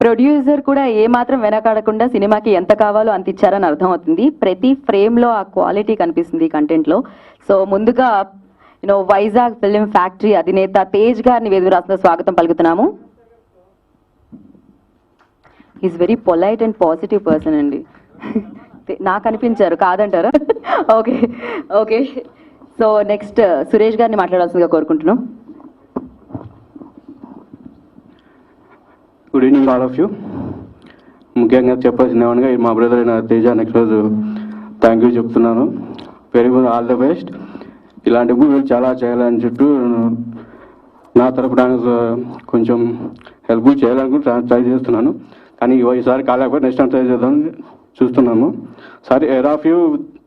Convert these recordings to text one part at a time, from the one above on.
Producer కూడా ఏ మాత్రం వెనకాడకుండా సినిమాకి ఎంత కావాలో అంత ఇచ్చారని అర్థమవుతుంది. ప్రతి ఫ్రేమ్లో ఆ క్వాలిటీ కనిపిస్తుంది కంటెంట్లో. సో ముందుగా వైజాగ్ ఫిలిం ఫ్యాక్టరీ అధినేత తేజ్ గారిని వేదిక రాసిన స్వాగతం పలుకుతున్నాము. Is very polite and positive person అండి. నాకు అనిపించారు, కాదంటారా? Okay okay. So next Suresh గారిని మాట్లాడాల్సిందిగా కోరుకుంటున్నాం. Good evening all of you. ముఖ్యంగా చెప్పాల్సిన ఏమనగా మా బ్రదర్ అయిన తేజ నెక్స్ట్ రోజు థ్యాంక్ యూ చెప్తున్నాను. Very good, all the best. ఇలాంటి మూవీలు చాలా చేయాలని చుట్టూ నా తరపున కొంచెం హెల్ప్ చేయాలనుకుంటే ట్రై చేస్తున్నాను. కానీ ఈసారి కాలేకపోతే నెక్స్ట్ టైం ట్రై చేద్దామని చూస్తున్నాము. Sorry air of you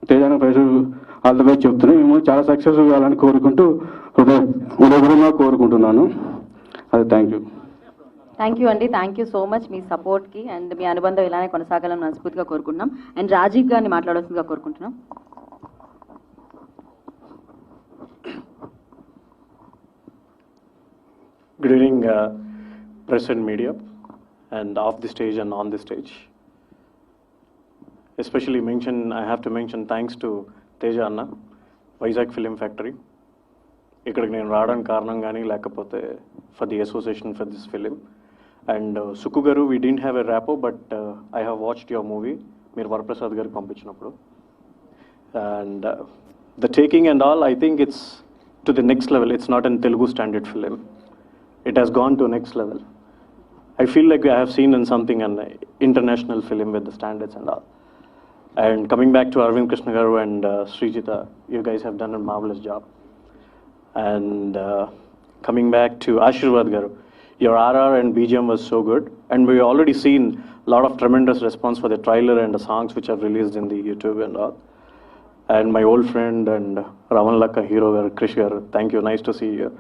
Teja first all the best చెప్తున్నాను. మేము చాలా సక్సెస్ కావాలని కోరుకుంటూ ఉదయపూర్వకంగా కోరుకుంటున్నాను. అదే థ్యాంక్ యూ. థ్యాంక్ యూ అండి. థ్యాంక్ యూ సో మచ్ మీ సపోర్ట్కి అండ్ మీ అనుబంధం ఇలానే కొనసాగాలని మనస్ఫూర్తిగా కోరుకుంటున్నాం. అండ్ రాజీవ్ గారిని మాట్లాడాల్సిందిగా కోరుకుంటున్నాం. Good evening, press and media, and off the stage and on the stage. Especially I have to mention thanks to Teja Anna, Vizag Film Factory. ఇక్కడికి నేను రావడానికి కారణం కానీ లేకపోతే for the association for this film. And Sukku garu, we didn't have a rapport but I have watched your movie మీరు వరప్రసాద్ గారికి పంపించినప్పుడు. And the taking and all, I think it's to the next level. It's not an Telugu standard film. It has gone to next level. I feel like I have seen in something an international film with the standards and all. And coming back to Arvind Krishna Garu and Srijita, you guys have done a marvelous job. And coming back to Ashirwad Garu, your RR and BGM was so good. And we already seen a lot of tremendous response for the trailer and the songs which have released in the YouTube and all. And my old friend and Raman Lakka hero Garu, Krish Garu, thank you, nice to see you.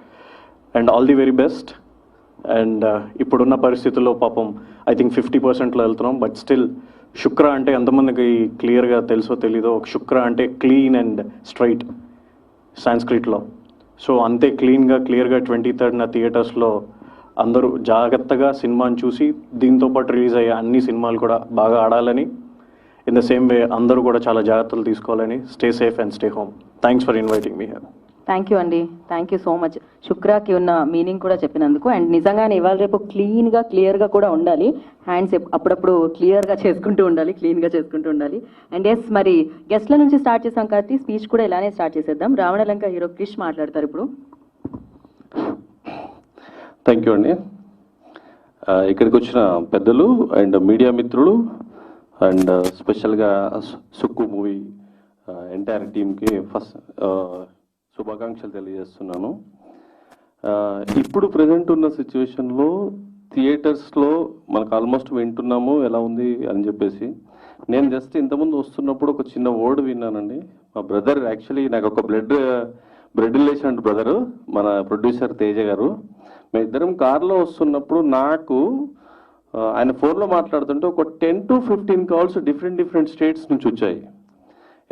And all the very best. And ఇప్పుడున్న పరిస్థితుల్లో పాపం I think 50%లో వెళ్తున్నాం. But still శుక్ర అంటే ఎంతమందికి క్లియర్గా తెలుసో తెలీదో, శుక్ర అంటే clean and straight సాంస్క్రిట్లో. So అంతే క్లియర్గా 23rd థియేటర్స్లో అందరూ జాగ్రత్తగా సినిమాని చూసి దీంతోపాటు రిలీజ్ అయ్యే అన్ని సినిమాలు కూడా బాగా ఆడాలని, ఇన్ ద సేమ్ వే అందరూ కూడా చాలా జాగ్రత్తలు తీసుకోవాలని. Stay safe and stay home. Thanks for inviting me here. Thank you అండి. థ్యాంక్ యూ సో మచ్ శుక్రాకి ఉన్న మీనింగ్ కూడా చెప్పినందుకు. అండ్ నిజంగానే ఇవాళ రేపు క్లియర్గా కూడా ఉండాలి. హ్యాండ్స్ అప్పుడప్పుడు క్లియర్గా చేసుకుంటూ ఉండాలి. అండ్ ఎస్, మరి గెస్ట్ల నుంచి స్టార్ట్ చేసాం కాబట్టి స్పీచ్ కూడా ఇలానే స్టార్ట్ చేసేద్దాం. రావణలంక హీరో క్రిష్ మాట్లాడతారు ఇప్పుడు. థ్యాంక్ యూ అండి. ఇక్కడికి వచ్చిన పెద్దలు అండ్ మీడియా మిత్రులు అండ్ స్పెషల్గా సుక్కు మూవీ ఎంటైర్ టీమ్కి ఫస్ట్ శుభాకాంక్షలు తెలియజేస్తున్నాను. ఇప్పుడు ప్రజెంట్ ఉన్న సిచ్యువేషన్లో థియేటర్స్లో మనకు ఆల్మోస్ట్ వింటున్నాము ఎలా ఉంది అని చెప్పేసి. నేను జస్ట్ ఇంతకుముందు వస్తున్నప్పుడు ఒక చిన్న వర్డ్ విన్నానండి. మా బ్రదర్, యాక్చువల్లీ నాకు ఒక బ్లడ్ రిలేషన్ బ్రదరు, మన ప్రొడ్యూసర్ తేజ గారు. మేము ఇద్దరం కార్లో వస్తున్నప్పుడు నాకు ఆయన ఫోన్లో మాట్లాడుతుంటే ఒక 10 to 15 కాల్స్ డిఫరెంట్ స్టేట్స్ నుంచి వచ్చాయి.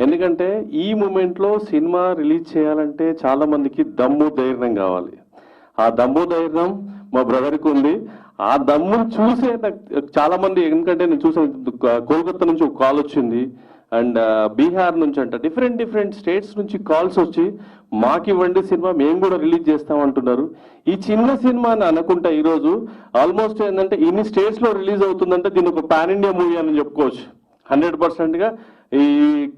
ఎందుకంటే ఈ మూమెంట్లో సినిమా రిలీజ్ చేయాలంటే చాలా మందికి దమ్ము ధైర్యం కావాలి. ఆ దమ్ము ధైర్యం మా బ్రదర్కి ఉంది. ఆ దమ్మును చూసే చాలా మంది, ఎందుకంటే నేను చూసాను కోల్కతా నుంచి ఒక కాల్ వచ్చింది అండ్ బీహార్ నుంచి అంట డిఫరెంట్ స్టేట్స్ నుంచి కాల్స్ వచ్చి మాకు ఇవ్వండి సినిమా, మేము కూడా రిలీజ్ చేస్తామంటున్నారు. ఈ చిన్న సినిమా అని అనుకుంటా ఈరోజు ఆల్మోస్ట్ ఏంటంటే ఇన్ని స్టేట్స్లో రిలీజ్ అవుతుందంటే దీని ఒక పాన్ ఇండియా మూవీ అని చెప్పుకోవచ్చు. 100%గా ఈ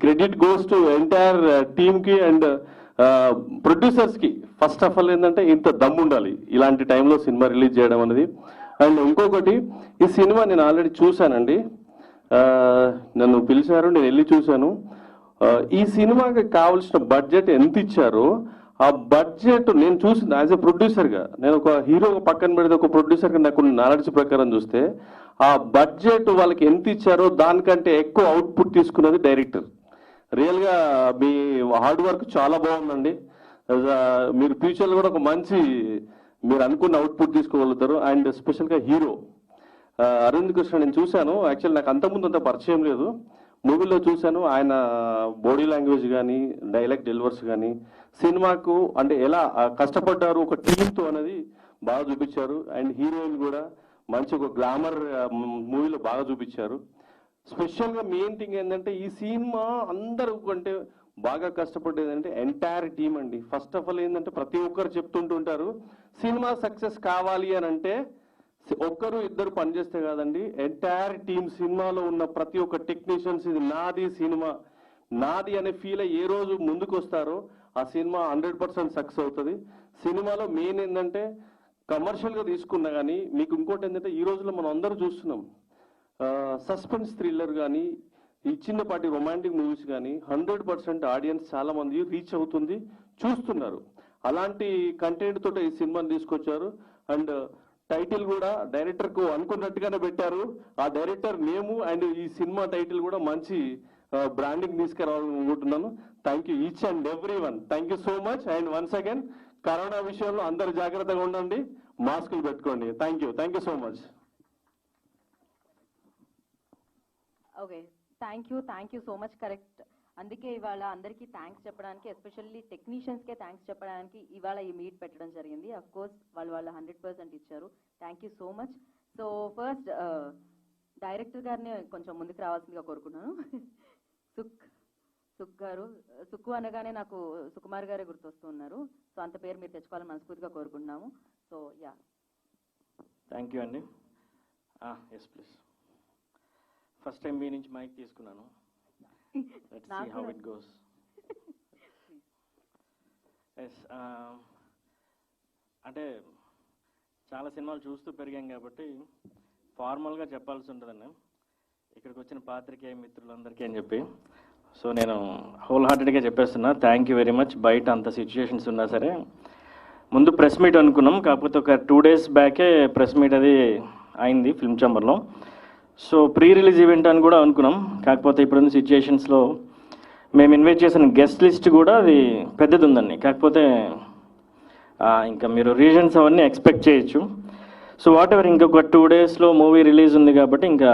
క్రెడిట్ గోస్ టు ఎంటైర్ టీమ్కి అండ్ ప్రొడ్యూసర్స్కి. ఫస్ట్ ఆఫ్ ఆల్ ఏంటంటే ఇంత దమ్ము ఉండాలి ఇలాంటి టైంలో సినిమా రిలీజ్ చేయడం అనేది. అండ్ ఇంకొకటి, ఈ సినిమా నేను ఆల్రెడీ చూశానండి. నన్ను పిలిచారు, నేను వెళ్ళి చూశాను. ఈ సినిమాకి కావాల్సిన బడ్జెట్ ఎంత ఇచ్చారో ఆ బడ్జెట్ నేను చూసింది యాజ్ ఎ ప్రొడ్యూసర్గా. నేను ఒక హీరోగా పక్కన పెడితే ఒక ప్రొడ్యూసర్గా నాకు నాలెడ్జ్ ప్రకారం చూస్తే ఆ బడ్జెట్ వాళ్ళకి ఎంత ఇచ్చారో దానికంటే ఎక్కువ అవుట్పుట్ తీసుకున్నది డైరెక్టర్. రియల్గా మీ హార్డ్ వర్క్ చాలా బాగుందండి. మీరు ఫ్యూచర్లో కూడా ఒక మంచి మీరు అనుకున్న అవుట్పుట్ తీసుకోగలుగుతారు. అండ్ స్పెషల్గా హీరో అరవింద్ కృష్ణ నేను చూశాను. యాక్చువల్ నాకు అంతకుముందు అంత పరిచయం లేదు. మూవీలో చూశాను. ఆయన బాడీ లాంగ్వేజ్ కానీ డైలాగ్ డెలివర్స్ కానీ సినిమాకు అంటే ఎలా కష్టపడ్డారు ఒక టీంతో అనేది బాగా చూపించారు. అండ్ హీరోయిన్ కూడా మంచి ఒక గ్లామర్ మూవీలో బాగా చూపించారు. స్పెషల్గా మెయిన్ థింగ్ ఏంటంటే ఈ సినిమా అందరూ అంటే బాగా కష్టపడేది అంటే ఎంటైర్ టీమ్ అండి. ఫస్ట్ ఆఫ్ ఆల్ ఏంటంటే ప్రతి ఒక్కరు చెప్తుంటుంటారు సినిమా సక్సెస్ కావాలి అని అంటే ఒక్కరు ఇద్దరు పనిచేస్తే కాదండి, ఎంటైర్ టీమ్ సినిమాలో ఉన్న ప్రతి ఒక్క టెక్నీషియన్స్ ఇది నాది సినిమా నాది అనే ఫీల్ ఏ రోజు ముందుకు వస్తారో ఆ సినిమా 100% సక్సెస్ అవుతుంది. సినిమాలో మెయిన్ ఏంటంటే కమర్షియల్గా తీసుకున్నా కానీ మీకు ఇంకోటి ఏంటంటే ఈ రోజులో మనం అందరూ చూస్తున్నాం సస్పెన్స్ థ్రిల్లర్ కానీ ఈ చిన్నపాటి రొమాంటిక్ మూవీస్ కానీ 100% ఆడియన్స్ చాలా మంది రీచ్ అవుతుంది, చూస్తున్నారు. అలాంటి కంటెంట్ తోటి ఈ సినిమాని తీసుకొచ్చారు. అండ్ టైటిల్ కూడా డైరెక్టర్కు అనుకున్నట్టుగానే పెట్టారు. ఆ డైరెక్టర్ నేము అండ్ ఈ సినిమా టైటిల్ కూడా మంచి బ్రాండింగ్ తీసుకురావాలనుకుంటున్నాను. Thank you each and every one. Thank you so much. And once again corona విషయంలో అందరూ జాగ్రత్తగా ఉండండి, మాస్కులు పెట్టుకోండి. Thank you so much. Okay, thank you so much. Correct. అందుకే ఇవాళ అందరికీ థ్యాంక్స్ చెప్పడానికి, ఎస్పెషల్లీ టెక్నీషియన్స్కే థ్యాంక్స్ చెప్పడానికి ఇవాళ ఈ మీట్ పెట్టడం జరిగింది. అఫ్ కోర్స్ వాళ్ళు 100% ఇచ్చారు. Thank you so much. So first director గారిని కొంచెం ముందుకు రావాల్సిందిగా కోరుకున్నాను. సుక్ గారు, సుక్కు అనగానే నాకు సుకుమార్ గారే గుర్తొస్తూ ఉన్నారు. సో అంత పేరు మీరు తెచ్చుకోవాలని మనస్ఫూర్తిగా కోరుకుంటున్నాము. సో యా, థ్యాంక్ యూ అండి. Yes please. ఫస్ట్ టైం మీ నుంచి మైక్ తీసుకున్నాను. Let's see how it goes. Yes, అంటే చాలా సినిమాలు చూస్తూ పెరిగాం కాబట్టి ఫార్మల్గా చెప్పాల్సి ఉంటుందండి ఇక్కడికి వచ్చిన పాత్రికేయ మిత్రులందరికీ అని చెప్పి. సో నేను హోల్ హార్టెడ్గా చెప్పేస్తున్నా, థ్యాంక్ యూ వెరీ మచ్. బయట అంత సిచ్యుయేషన్స్ ఉన్నా సరే ముందు ప్రెస్ మీట్ అనుకున్నాం, కాకపోతే ఒక 2 days బ్యాకే ప్రెస్ మీట్ అది అయింది ఫిల్మ్ ఛాంబర్లో. సో ప్రీ రిలీజ్ ఈవెంట్ అని కూడా అనుకున్నాం, కాకపోతే ఇప్పుడున్న సిచ్యుయేషన్స్లో మేము ఇన్వైట్ చేసిన గెస్ట్ లిస్ట్ కూడా అది పెద్దది ఉందండి. కాకపోతే ఇంకా మీరు రీజన్స్ అవన్నీ ఎక్స్పెక్ట్ చేయొచ్చు. సో వాట్ ఎవర్, ఇంకొక 2 daysలో మూవీ రిలీజ్ ఉంది కాబట్టి ఇంకా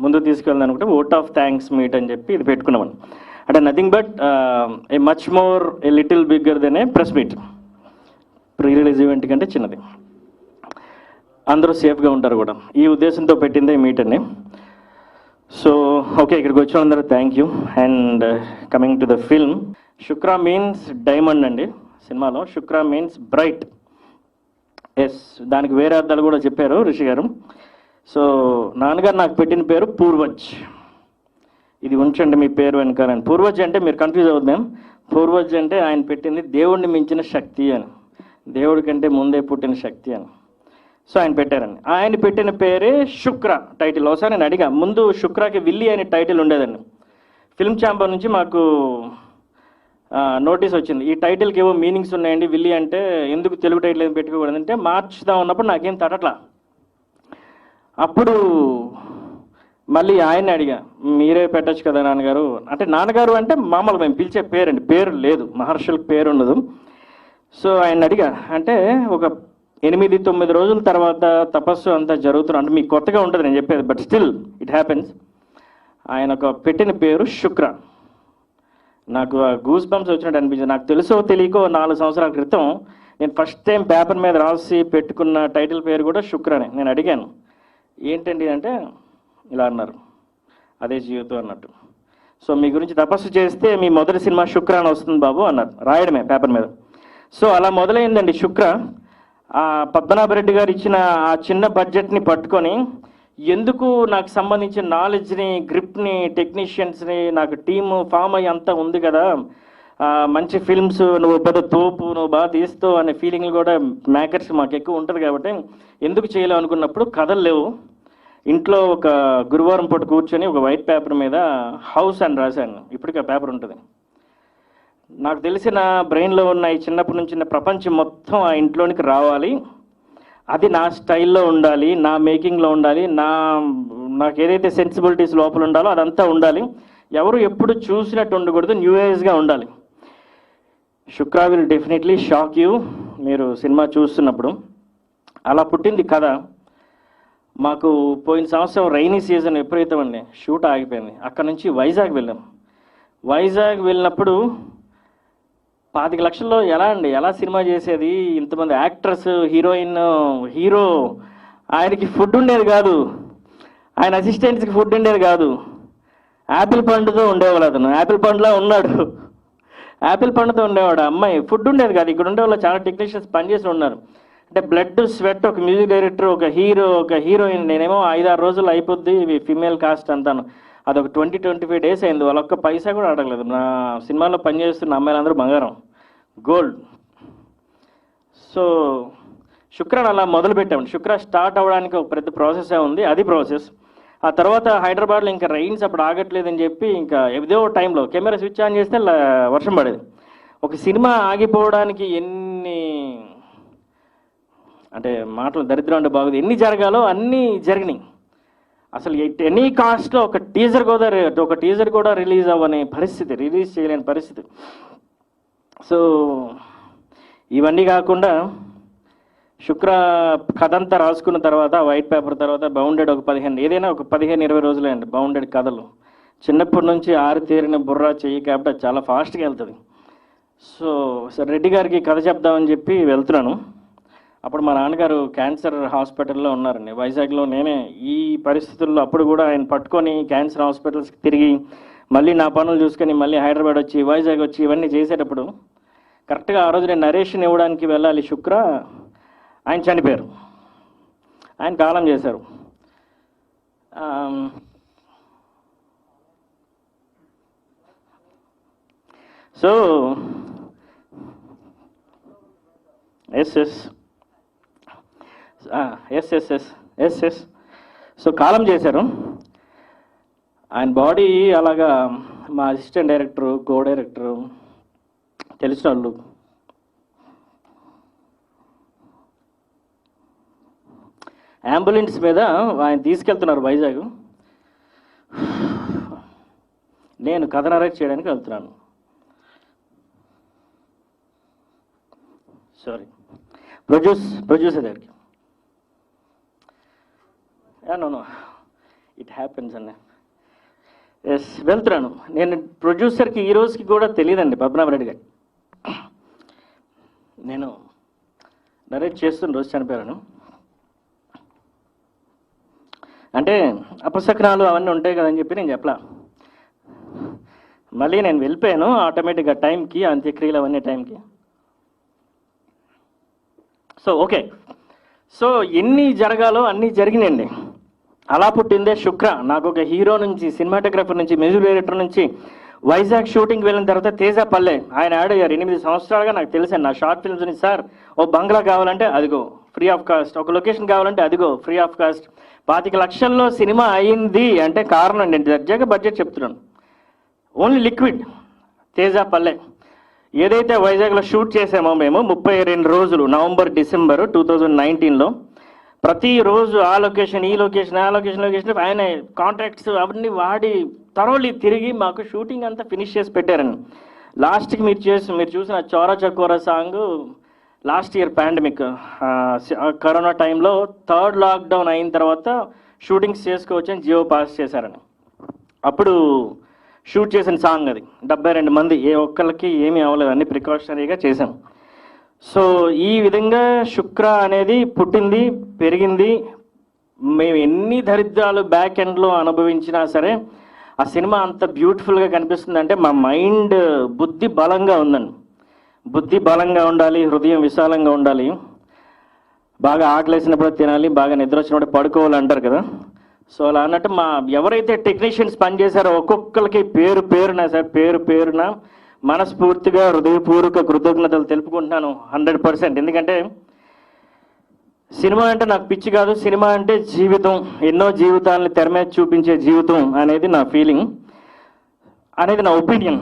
ముందు తీసుకెళ్దాం అనుకుంటే ఓట్ ఆఫ్ థ్యాంక్స్ మీట్ అని చెప్పి ఇది పెట్టుకున్నామని. అంటే nothing but A much more a little bigger than A press meet. Pre release event కంటే చిన్నది, అందరూ సేఫ్గా ఉంటారు కూడా, ఈ ఉద్దేశంతో పెట్టిందే మీట్ అండి. సో ఓకే, ఇక్కడికి వచ్చిన అందరూ thank you. And coming to the film, Shukra means diamond అండి. సినిమాలో శుక్ర మీన్స్ బ్రైట్. ఎస్, దానికి వేరే అర్థాలు కూడా చెప్పారు రిషి గారు. సో నాన్నగారు నాకు పెట్టిన పేరు పూర్వజ్. ఇది ఉంచండి మీ పేరు వెనకాలని. పూర్వజ్ అంటే మీరు కన్ఫ్యూజ్ అవుద్దాం. పూర్వజ్ అంటే ఆయన పెట్టింది దేవుడిని మించిన శక్తి అని, దేవుడి కంటే ముందే పుట్టిన శక్తి అని. సో ఆయన పెట్టారండి. ఆయన పెట్టిన పేరే శుక్ర టైటిల్. ఒకసారి నేను అడిగా, ముందు శుక్రకి విల్లి అనే టైటిల్ ఉండేదండి. ఫిల్మ్ ఛాంబర్ నుంచి మాకు నోటీస్ వచ్చింది, ఈ టైటిల్కి ఏవో మీనింగ్స్ ఉన్నాయండి, విల్లి అంటే ఎందుకు తెలుగు టైటిల్ ఏం పెట్టుకోకూడదంటే మార్చుదాం ఉన్నప్పుడు నాకేం తటట్లా. అప్పుడు మళ్ళీ ఆయన్ని అడిగా, మీరే పెట్టచ్చు కదా నాన్నగారు అంటే. నాన్నగారు అంటే మామూలు మేము పిలిచే పేరండి, పేరు లేదు, మహర్షులకు పేరు ఉండదు. సో ఆయన అడిగా, అంటే ఒక 8-9 రోజుల తర్వాత తపస్సు అంతా జరుగుతున్నా అంటే మీకు కొత్తగా ఉంటుంది నేను చెప్పేది, బట్ స్టిల్ ఇట్ హ్యాపెన్స్. ఆయన ఒక పెట్టిన పేరు శుక్ర. నాకు గూస్ బంప్స్ వచ్చినట్టు అనిపించింది. నాకు తెలుసో తెలియకో 4 సంవత్సరాల క్రితం నేను ఫస్ట్ టైం పేపర్ మీద రాసి పెట్టుకున్న టైటిల్ పేరు కూడా శుక్రనే. నేను అడిగాను, ఏంటండి అంటే ఇలా అన్నారు, అదే జీవితం అన్నట్టు. సో మీ గురించి తపస్సు చేస్తే మీ మొదటి సినిమా శుక్ర అని వస్తుంది బాబు అన్నారు, రాయడమే పేపర్ మీద. సో అలా మొదలైందండి శుక్ర. పద్మనాభరెడ్డి గారు ఇచ్చిన ఆ చిన్న బడ్జెట్ని పట్టుకొని ఎందుకు నాకు సంబంధించిన నాలెడ్జ్ని, గ్రిప్ని, టెక్నీషియన్స్ని, నాకు టీము ఫామ్ అయ్యి అంతా ఉంది కదా, మంచి ఫిల్మ్స్, నువ్వు పెద్ద తోపు, నువ్వు బాగా తీస్తావు అనే ఫీలింగ్ కూడా మేకర్స్ మాకు ఎక్కువ ఉంటుంది కాబట్టి ఎందుకు చేయలేవు అనుకున్నప్పుడు కథలు లేవు. ఇంట్లో ఒక గురువారం పూట కూర్చొని ఒక వైట్ పేపర్ మీద హౌస్ అని రాశాను. ఇప్పటికీ ఆ పేపర్ ఉంటుంది. నాకు తెలిసిన బ్రెయిన్లో ఉన్న ఈ చిన్నప్పటి నుంచి ప్రపంచం మొత్తం ఆ ఇంట్లోనికి రావాలి, అది నా స్టైల్లో ఉండాలి, నా మేకింగ్లో ఉండాలి, నాకు ఏదైతే సెన్సిబిలిటీస్ లోపల ఉండాలో అదంతా ఉండాలి, ఎవరు ఎప్పుడు చూసినట్టు ఉండకూడదు, న్యూ ఏజ్గా ఉండాలి. శుక్ర విల్ డెఫినెట్లీ షాక్ యూ మీరు సినిమా చూస్తున్నప్పుడు. అలా పుట్టింది కథ. మాకు పోయిన సంవత్సరం రైనీ సీజన్ విపరీతం అండి, షూట్ ఆగిపోయింది. అక్కడ నుంచి వైజాగ్ వెళ్ళాం. వైజాగ్ వెళ్ళినప్పుడు 25 లక్షల్లో ఎలా సినిమా చేసేది, ఇంతమంది యాక్టర్స్, హీరోయిన్, హీరో, ఆయనకి ఫుడ్ ఉండేది కాదు, ఆయన అసిస్టెంట్స్కి ఫుడ్ ఉండేది కాదు. యాపిల్ పండుతో ఉండేవాళ్ళు, అతను యాపిల్ పండులా ఉన్నాడు, యాపిల్ పండుతో ఉండేవాడు. అమ్మాయి ఫుడ్ ఉండేది కాదు. ఇక్కడ ఉండే వాళ్ళు చాలా టెక్నీషియన్స్ పనిచేసి ఉన్నారు. అంటే బ్లడ్ స్వెట్, ఒక మ్యూజిక్ డైరెక్టర్, ఒక హీరో, ఒక హీరోయిన్. నేనేమో 5-6 రోజులు అయిపోద్ది ఫీమేల్ కాస్ట్ అంతాను. అదొక 20-25 డేస్ అయింది. వాళ్ళు ఒక్క పైసా కూడా అడగలేదు. నా సినిమాలో పనిచేస్తున్న అమ్మాయిలందరూ బంగారం, గోల్డ్. సో శుక్రాన్ అలా మొదలు పెట్టామండి. శుక్ర స్టార్ట్ అవ్వడానికి ఒక పెద్ద ప్రాసెసే ఉంది, అది ప్రాసెస్. ఆ తర్వాత హైదరాబాద్లో ఇంకా రైన్స్ అప్పుడు ఆగట్లేదని చెప్పి ఇంకా ఏదో టైంలో కెమెరా స్విచ్ ఆన్ చేస్తే వర్షం పడేది. ఒక సినిమా ఆగిపోవడానికి ఎన్ని అంటే మాటలు దరిద్రం అంటే బాగుంది, ఎన్ని జరగాలో అన్నీ జరిగినాయి. అసలు ఎనీ కాస్ట్లో ఒక టీజర్ కూడా రిలీజ్ అవ్వని పరిస్థితి, రిలీజ్ చేయలేని పరిస్థితి. సో ఇవన్నీ కాకుండా శుక్ర కథ అంతా రాసుకున్న తర్వాత, వైట్ పేపర్ తర్వాత బౌండెడ్ ఒక 15-20 రోజులే అండి బౌండెడ్ కథలు. చిన్నప్పటి నుంచి ఆరితేరిన బుర్రా చెయ్యి కాబట్టి చాలా ఫాస్ట్గా వెళ్తుంది. సో రెడ్డి గారికి కథ చెప్దామని చెప్పి వెళ్తున్నాను. అప్పుడు మా నాన్నగారు క్యాన్సర్ హాస్పిటల్లో ఉన్నారండి వైజాగ్లో. నేనే ఈ పరిస్థితుల్లో అప్పుడు కూడా ఆయన పట్టుకొని క్యాన్సర్ హాస్పిటల్స్కి తిరిగి మళ్ళీ నా పనులు చూసుకొని మళ్ళీ హైదరాబాద్ వచ్చి వైజాగ్ వచ్చి ఇవన్నీ చేసేటప్పుడు కరెక్ట్గా ఆ రోజు నేను నరేషన్ ఇవ్వడానికి వెళ్ళాలి శుక్ర, ఆయన చనిపోయారు, ఆయన కాలం చేశారు. సో ఎస్ సో కాలం చేశారు. ఆయన బాడీ అలాగా మా అసిస్టెంట్ డైరెక్టరు, కో డైరెక్టరు, తెలిసిన వాళ్ళు అంబులెన్స్ మీద ఆయన తీసుకెళ్తున్నారు వైజాగ్. నేను కథ నరేట్ చేయడానికి వెళ్తున్నాను. సారీ, ప్రొడ్యూసర్ దగ్గరికి. నో ఇట్ హ్యాపెన్స్ అన్న. ఎస్, వెళ్తున్నాను. నేను ప్రొడ్యూసర్కి ఈ రోజుకి కూడా తెలియదండి పద్మనాభరెడ్డి గారు. నేను నరేట్ చేస్తున్న రోజు చనిపోయాను. అంటే అపశకనాలు అవన్నీ ఉంటాయి కదని చెప్పి నేను చెప్పలా. మళ్ళీ నేను వెళ్ళిపోయాను ఆటోమేటిక్గా టైంకి, అంత్యక్రియలు అవన్నీ టైంకి. సో ఓకే, సో ఎన్ని జరగాలో అన్నీ జరిగినాయండి. అలా పుట్టిందే శుక్ర. నాకు ఒక హీరో నుంచి, సినిమాటోగ్రఫర్ నుంచి, మ్యూజిక్ డైరెక్టర్ నుంచి వైజాగ్ షూటింగ్కి వెళ్ళిన తర్వాత తేజ పల్లె ఆయన యాడ్ అయ్యారు. 8 సంవత్సరాలుగా నాకు తెలుసు నా షార్ట్ ఫిల్మ్స్ నుంచి. సార్ ఓ బంగ్లా కావాలంటే అదిగో ఫ్రీ ఆఫ్ కాస్ట్, ఒక లొకేషన్ కావాలంటే అదిగో ఫ్రీ ఆఫ్ కాస్ట్. 25 లక్షల్లో సినిమా అయింది అంటే కారణం నేను దర్జాగా బడ్జెట్ చెప్తున్నాను. ఓన్లీ లిక్విడ్ తేజ పల్లె. ఏదైతే వైజాగ్లో షూట్ చేసామో మేము 32 రోజులు, నవంబర్ డిసెంబర్ 2019లో ప్రతిరోజు ఆ లొకేషన్, ఈ లొకేషన్, ఆ లొకేషన్ ఆయన కాంట్రాక్ట్స్ అవన్నీ వాడి థరోలీ తిరిగి మాకు షూటింగ్ అంతా ఫినిష్ చేసి పెట్టారండి. లాస్ట్కి మీరు చూసిన చోరా చకోరా song last year pandemic corona టైంలో 3rd లాక్డౌన్ అయిన తర్వాత షూటింగ్స్ చేసుకోవచ్చని జియో పాస్ చేశారని అప్పుడు షూట్ చేసిన సాంగ్ అది. 72 మంది, ఏ ఒక్కరికి ఏమీ అవ్వలేదు, అన్ని ప్రికాషనరీగా చేశాం. సో ఈ విధంగా శుక్ర అనేది పుట్టింది, పెరిగింది. మేము ఎన్ని దరిద్రాలు బ్యాక్ ఎండ్లో అనుభవించినా సరే ఆ సినిమా అంత బ్యూటిఫుల్గా కనిపిస్తుంది అంటే మా మైండ్, బుద్ధి బలంగా ఉందండి. బుద్ధి బలంగా ఉండాలి, హృదయం విశాలంగా ఉండాలి. బాగా ఆకలేసినప్పుడు తినాలి, బాగా నిద్ర వచ్చినప్పుడు పడుకోవాలి అంటారు కదా. సో అలా అన్నట్టు మా ఎవరైతే టెక్నీషియన్స్ పనిచేశారో ఒక్కొక్కరికి పేరు పేరున మనస్ఫూర్తిగా హృదయపూర్వక కృతజ్ఞతలు తెలుపుకుంటున్నాను 100%. ఎందుకంటే సినిమా అంటే నాకు పిచ్చి కాదు, సినిమా అంటే జీవితం, ఎన్నో జీవితాలని తెర మీద చూపించే జీవితం అనేది నా ఫీలింగ్, అనేది నా ఒపీనియన్.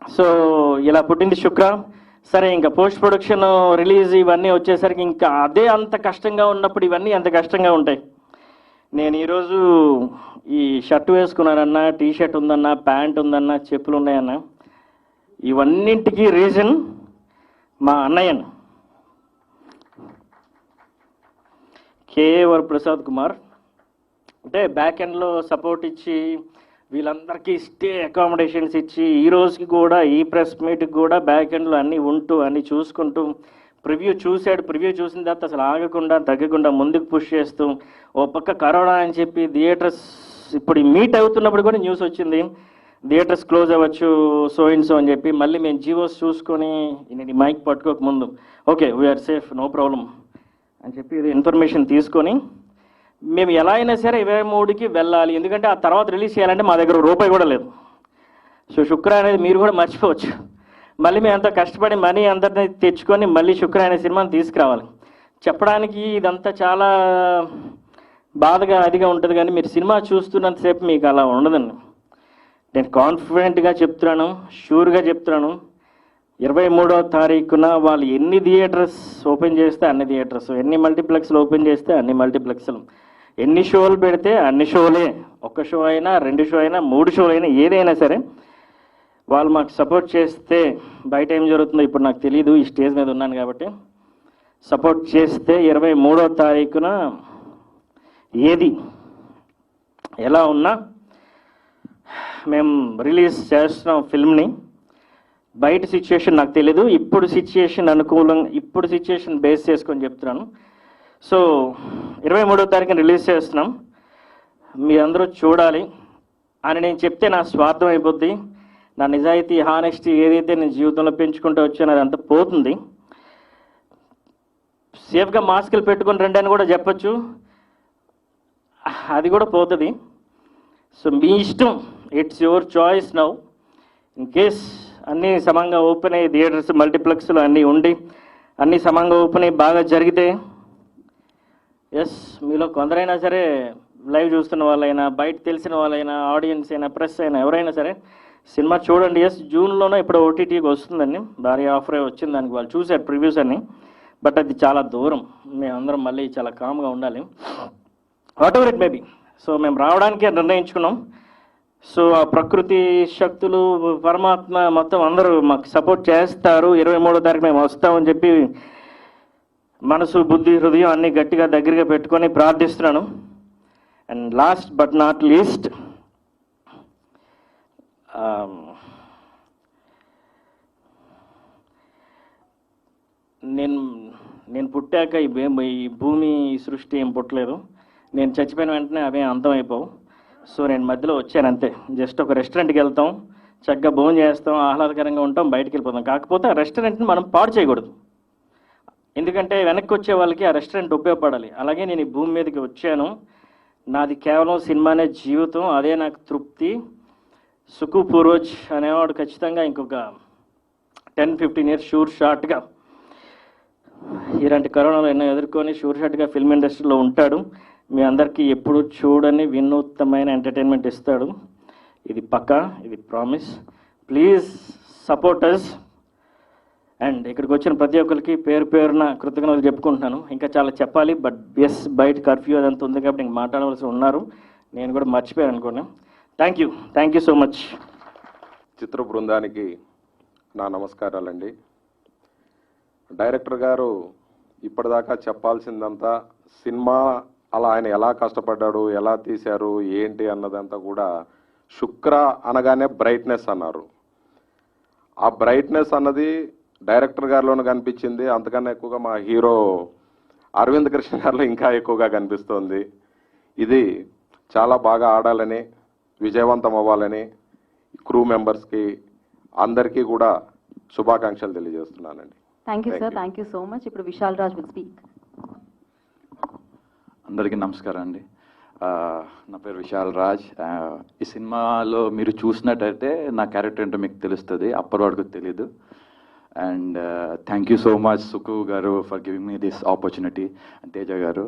సో ఇలా పుట్టింది శుక్ర. సరే, ఇంకా పోస్ట్ ప్రొడక్షన్, రిలీజ్ ఇవన్నీ వచ్చేసరికి ఇంకా అదే అంత కష్టంగా ఉన్నప్పుడు ఇవన్నీ అంత కష్టంగా ఉంటాయి. నేను ఈరోజు ఈ షర్ట్ వేసుకున్నానన్నా, టీ షర్ట్ ఉందన్నా, ప్యాంట్ ఉందన్నా, చెప్పులు ఉన్నాయన్నా, ఇవన్నింటికి రీజన్ మా అన్నయ్యను కేఏ వరప్రసాద్ కుమార్. అంటే బ్యాక్ ఎండ్లో సపోర్ట్ ఇచ్చి వీళ్ళందరికీ స్టే అకామిడేషన్స్ ఇచ్చి ఈ రోజుకి కూడా ఈ ప్రెస్ మీట్కి కూడా బ్యాక్ ఎండ్లో అన్నీ ఉంటూ అన్నీ చూసుకుంటూ ప్రివ్యూ చూశాడు. ప్రివ్యూ చూసిన తర్వాత అసలు ఆగకుండా తగ్గకుండా ముందుకు పుష్ చేస్తూ, ఓ పక్క కరోనా అని చెప్పి థియేటర్స్ ఇప్పుడు మీట్ అవుతున్నప్పుడు కూడా న్యూస్ వచ్చింది థియేటర్స్ క్లోజ్ అవ్వచ్చు సో ఇన్ సో అని చెప్పి. మళ్ళీ మేము జీవోస్ చూసుకొని నేను మైక్ పట్టుకోక ముందు okay we are safe, no problem అని చెప్పి ఇది ఇన్ఫర్మేషన్ తీసుకొని మేము ఎలా అయినా సరే 23కి వెళ్ళాలి. ఎందుకంటే ఆ తర్వాత రిలీజ్ చేయాలంటే మా దగ్గర రూపాయి కూడా లేదు. సో శుక్ర అనేది మీరు కూడా మర్చిపోవచ్చు. మళ్ళీ మేము అంతా కష్టపడి మనీ అందరినీ తెచ్చుకొని మళ్ళీ శుక్ర అనే సినిమాని తీసుకురావాలి. చెప్పడానికి ఇదంతా చాలా బాధగా అదిగా ఉంటుంది, కానీ మీరు సినిమా చూస్తున్నంతసేపు మీకు అలా ఉండదండి. నేను కాన్ఫిడెంట్గా చెప్తున్నాను, షూర్గా చెప్తున్నాను, 23వ తారీఖున వాళ్ళు ఎన్ని థియేటర్స్ ఓపెన్ చేస్తే అన్ని థియేటర్స్, ఎన్ని మల్టీప్లెక్స్లు ఓపెన్ చేస్తే అన్ని మల్టీప్లెక్స్లు, ఎన్ని షోలు పెడితే అన్ని షోలే, ఒక్క షో అయినా 2 షో అయినా 3 షోలు అయినా ఏదైనా సరే వాళ్ళు మాకు సపోర్ట్ చేస్తే, బయట ఏం జరుగుతుందో ఇప్పుడు నాకు తెలియదు, ఈ స్టేజ్ మీద ఉన్నాను కాబట్టి, సపోర్ట్ చేస్తే 23వ తారీఖున ఏది ఎలా ఉన్నా మేము రిలీజ్ చేస్తున్నాం ఫిల్మ్ని. బయట సిచ్యుయేషన్ నాకు తెలీదు, ఇప్పుడు సిచ్యుయేషన్ అనుకూలంగా, ఇప్పుడు సిచ్యుయేషన్ బేస్ చేసుకొని చెప్తున్నాను. సో 23వ తారీఖున రిలీజ్ చేస్తున్నాం, మీరందరూ చూడాలి అని నేను చెప్తే నా స్వార్థం అయిపోద్ది. నా నిజాయితీ, హానెస్టీ ఏదైతే నేను జీవితంలో పెంచుకుంటూ వచ్చానో అదంతా పోతుంది. సేఫ్గా మాస్కులు పెట్టుకొని రండి అని కూడా చెప్పచ్చు, అది కూడా పోతుంది. సో మీ ఇష్టం, it's your choice now. In case అన్నీ సమంగా ఓపెన్ అయ్యి థియేటర్స్ మల్టీప్లెక్స్లు అన్నీ ఉండి అన్నీ సమంగా ఓపెన్ అయ్యి బాగా జరిగితే, ఎస్ మీలో కొందరైనా సరే లైవ్ చూస్తున్న వాళ్ళైనా, బయట తెలిసిన వాళ్ళైనా, ఆడియన్స్ అయినా, ప్రెస్ అయినా, ఎవరైనా సరే సినిమా చూడండి. ఎస్ జూన్లోనే ఇప్పుడు ఓటీటీకి వస్తుందండి, భారీ ఆఫర్ వచ్చింది దానికి, వాళ్ళు చూశారు ప్రివ్యూస్ అన్ని. బట్ అది చాలా దూరం, మేమందరం మళ్ళీ చాలా కామ్గా ఉండాలి, what ever it maybe. So మేము రావడానికే నిర్ణయించుకున్నాం. సో ఆ ప్రకృతి శక్తులు, పరమాత్మ మొత్తం అందరూ మాకు సపోర్ట్ చేస్తారు. 23వ తారీఖు మేము వస్తామని చెప్పి మనసు, బుద్ధి, హృదయం అన్నీ గట్టిగా దగ్గరగా పెట్టుకొని ప్రార్థిస్తున్నాను. And last but not least, నేను పుట్టాక ఈ భూమి సృష్టి ఏం పుట్టలేదు. నేను చచ్చిపోయిన వెంటనే అవే అంతం అయిపోవు. సో నేను మధ్యలో వచ్చాను అంతే. జస్ట్ ఒక రెస్టారెంట్కి వెళ్తాం, చక్కగా భోజనం చేస్తాం, ఆహ్లాదకరంగా ఉంటాం, బయటికి వెళ్ళిపోతాం. కాకపోతే ఆ రెస్టారెంట్ని మనం పాడు చేయకూడదు, ఎందుకంటే వెనక్కి వచ్చే వాళ్ళకి ఆ రెస్టారెంట్ ఉపయోగపడాలి. అలాగే నేను ఈ భూమి మీదకి వచ్చాను, నాది కేవలం సినిమానే జీవితం, అదే నాకు తృప్తి. సుకు పూర్వజ్ అనేవాడు ఖచ్చితంగా ఇంకొక 10-15 ఇయర్స్ షూర్ షార్ట్గా ఇలాంటి కరోనాలో ఎన్నో ఎదుర్కొని షూర్ షార్ట్గా ఫిల్మ్ ఇండస్ట్రీలో ఉంటాడు. మీ అందరికీ ఎప్పుడు చూడని వినూత్నమైన ఎంటర్టైన్మెంట్ ఇస్తాడు. ఇది పక్కా, ఇది promise. Please support us. And ఇక్కడికి వచ్చిన ప్రతి ఒక్కరికి పేరు పేరున కృతజ్ఞతలు చెప్పుకుంటున్నాను. ఇంకా చాలా చెప్పాలి, బట్ ఎస్ బయట కర్ఫ్యూ అదంతా ఉంది కాబట్టి ఇంక మాట్లాడవలసి ఉన్నారు, నేను కూడా మర్చిపోయాను అనుకోండి. Thank you so much. చిత్ర బృందానికి నా నమస్కారాలండి. డైరెక్టర్ గారు ఇప్పటిదాకా చెప్పాల్సిందంతా, సినిమా అలా ఆయన ఎలా కష్టపడ్డాడు, ఎలా తీశారు, ఏంటి అన్నదంతా కూడా శుక్ర అనగానే బ్రైట్నెస్ అన్నారు. ఆ బ్రైట్నెస్ అన్నది డైరెక్టర్ గారిలోనూ కనిపించింది, అంతకన్నా ఎక్కువగా మా హీరో అరవింద్ కృష్ణ గారిలో ఇంకా ఎక్కువగా కనిపిస్తోంది. ఇది చాలా బాగా ఆడాలని, విజయవంతం అవ్వాలని క్రూ మెంబర్స్కి అందరికీ కూడా శుభాకాంక్షలు తెలియజేస్తున్నానండి. Thank you sir, thank you so much. ఇప్పుడు విశాల్ రాజ్ విల్ స్పీక్. అందరికీ నమస్కారం అండి. నా పేరు విశాల్ రాజ్. ఈ సినిమాలో మీరు చూసినట్టయితే నా క్యారెక్టర్ ఏంటో మీకు తెలుస్తుంది, అప్పటి వరకు తెలీదు. And thank you so much Suku garu for giving me this opportunity, and Teja garu.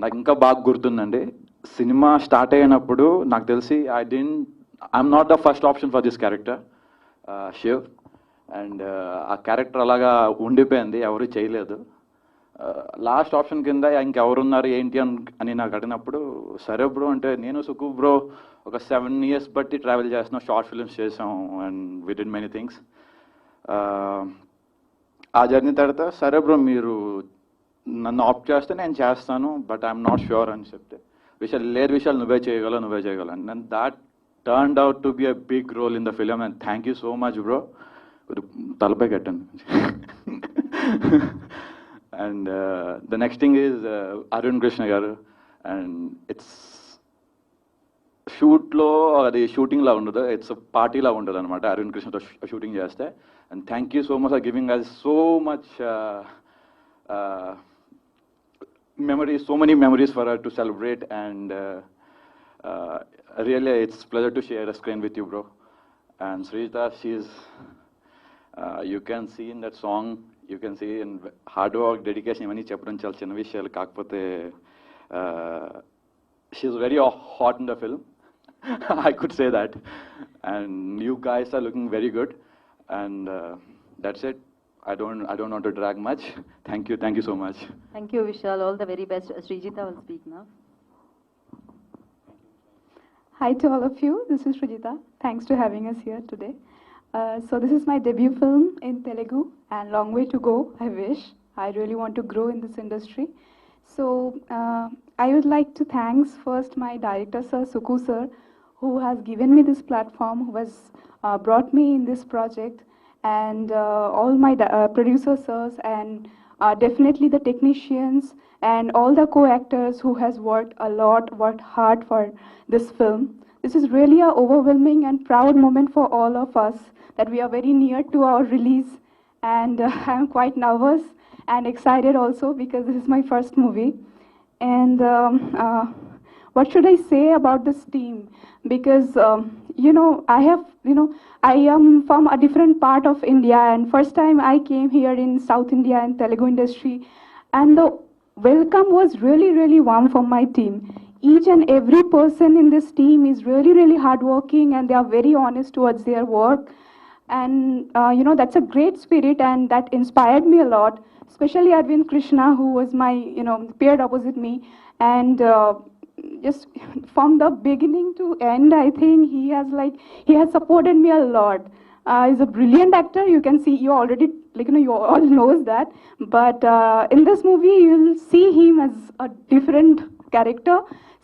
నాకు ఇంకా బాగా గుర్తుందండి, సినిమా స్టార్ట్ అయినప్పుడు నాకు తెలిసి I'm not the first option for this character, Shiv. And ఆ క్యారెక్టర్ అలాగా ఉండిపోయింది, ఎవరు చేయలేదు. లాస్ట్ ఆప్షన్ కింద ఇంకెవరున్నారు ఏంటి అని నాకు అడిగినప్పుడు, సరే బ్రో అంటే నేను సుకు బ్రో ఒక 7 years బట్టి ట్రావెల్ చేస్తున్నాం, షార్ట్ ఫిల్మ్స్ చేసాం and we did many things. ఆ జర్నీ తర్వాత సరే బ్రో మీరు నన్ను ఆప్ట్ చేస్తే నేను చేస్తాను, బట్ ఐఎమ్ నాట్ ష్యూర్ అని చెప్తే, విషయాలు నువ్వే చేయగలవు. And that turned out to be a big role in the film. And thank you so much bro. తలపై కట్టండి. And the next thing is Arun Krishna garu, and it's షూట్లో అది షూటింగ్లా ఉండదు, it's పార్టీలా ఉండదు అనమాట అరుణ్ కృష్ణతో షూటింగ్ చేస్తే. And thank you so much for giving us so much memories, so many memories for her to celebrate, and really it's pleasure to share a screen with you, bro. And Srijita, she's you can see in that song, you can see in hard work, dedication, ఇవన్నీ చెప్పడం చాలా చిన్న విషయాలు, కాకపోతే she's very hot in the film. I could say that. And you guys are looking very good, and that's it. I don't want to drag much. Thank you so much. Thank you, Vishal. All the very best. Srijita will speak now. Hi to all of you. This is Srijita. Thanks for having us here today. So this is my debut film in Telugu, and long way to go, I wish. I really want to grow in this industry. So I would like to thanks first my director, Sir Suku Sir, who has given me this platform, who has brought me in this project, and all my producer sirs, and definitely the technicians and all the co-actors who has worked hard for this film. This is really a overwhelming and proud moment for all of us, that we are very near to our release, and I'm quite nervous and excited also because this is my first movie. And what should I say about this team? Because I am from a different part of India, and first time I came here in South India and Telugu industry, and the welcome was really, really warm from my team. Each and every person in this team is really, really hardworking, and they are very honest towards their work. And that's a great spirit, and that inspired me a lot, especially Arvind Krishna, who was my paired opposite me, and just from the beginning to end, I think he has supported me a lot. He's a brilliant actor. You can see, you already you all knows that, but in this movie you'll see him as a different character.